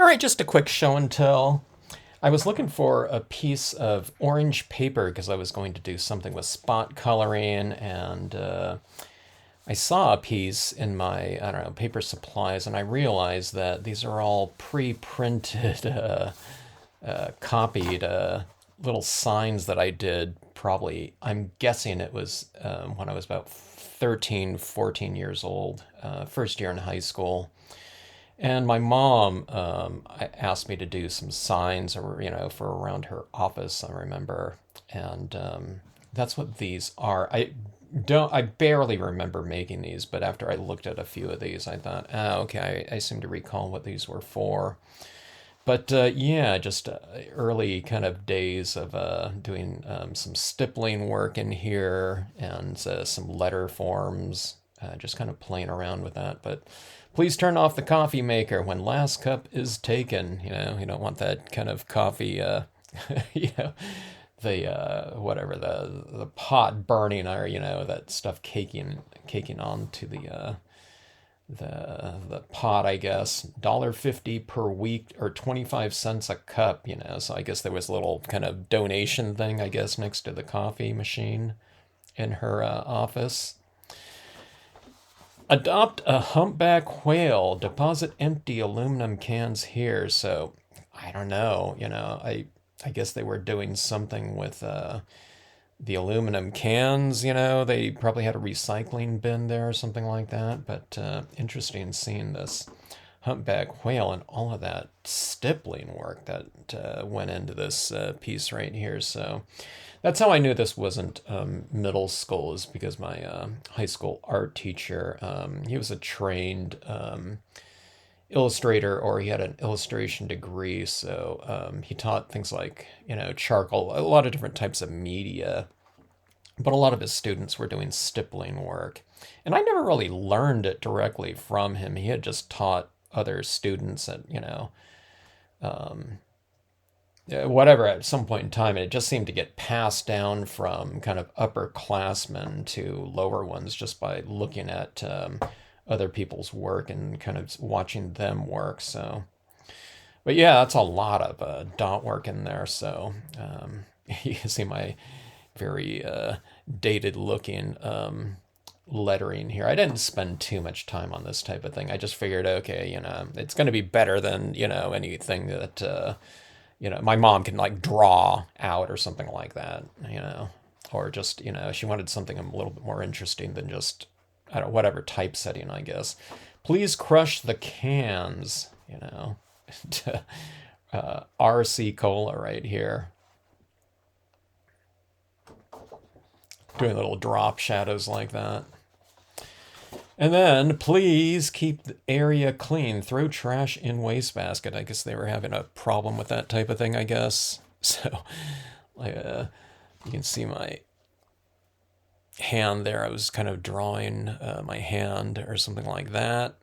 All right, just a quick show and tell. I was looking for a piece of orange paper because I was going to do something with spot coloring, and I saw a piece in my, I don't know, paper supplies, and I realized that these are all pre-printed, copied little signs that I did probably, I'm guessing it was when I was about 13, 14 years old, first year in high school. And my mom asked me to do some signs, or for around her office. I remember, and that's what these are. I barely remember making these, but after I looked at a few of these, I thought, oh, okay, I seem to recall what these were for. But yeah, just early kind of days of doing some stippling work in here and some letter forms, just kind of playing around with that. But please turn off the coffee maker when last cup is taken. You don't want that kind of coffee, you know, the whatever the pot burning, or that stuff caking onto the pot, I guess. $1.50 per week, or 25 cents a cup, so I guess there was a little kind of donation thing, I guess, next to the coffee machine in her office. Adopt a humpback whale, deposit empty aluminum cans here. So I don't know, I guess they were doing something with the aluminum cans. They probably had a recycling bin there or something like that. But interesting seeing this humpback whale and all of that stippling work that went into this piece right here. So that's how I knew this wasn't middle school, is because my high school art teacher, he was a trained illustrator, or he had an illustration degree. So he taught things like, charcoal, a lot of different types of media, but a lot of his students were doing stippling work. And I never really learned it directly from him. He had just taught other students, and, whatever, at some point in time, and it just seemed to get passed down from kind of upperclassmen to lower ones just by looking at other people's work and kind of watching them work. So, but yeah, that's a lot of dot work in there. So you can see my very dated looking lettering here. I didn't spend too much time on this type of thing. I just figured, okay, it's going to be better than, anything that, my mom can like draw out or something like that, or just, she wanted something a little bit more interesting than just, I don't know, whatever typesetting, I guess. Please crush the cans, RC Cola right here. Doing little drop shadows like that. And then, please keep the area clean. Throw trash in wastebasket. I guess they were having a problem with that type of thing, I guess. So, you can see my hand there. I was kind of drawing my hand or something like that.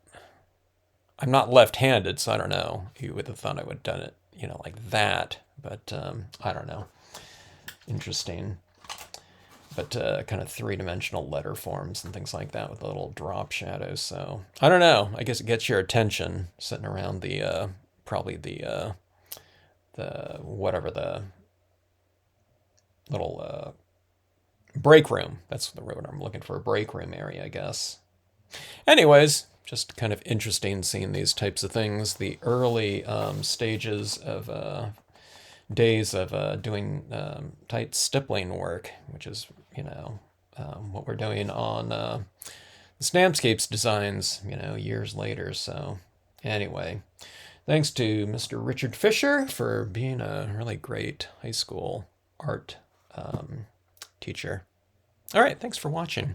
I'm not left-handed, so I don't know. You would have thought I would have done it, like that. But I don't know. Interesting. But kind of three-dimensional letter forms and things like that with little drop shadows. So I don't know. I guess it gets your attention sitting around the probably the whatever, the little break room. That's the word I'm looking for. A break room area, I guess. Anyways, just kind of interesting seeing these types of things. The early stages of days of doing tight stippling work, which is, what we're doing on the Stampscapes designs, years later. So anyway, thanks to Mr. Richard Fisher for being a really great high school art teacher. All right, thanks for watching.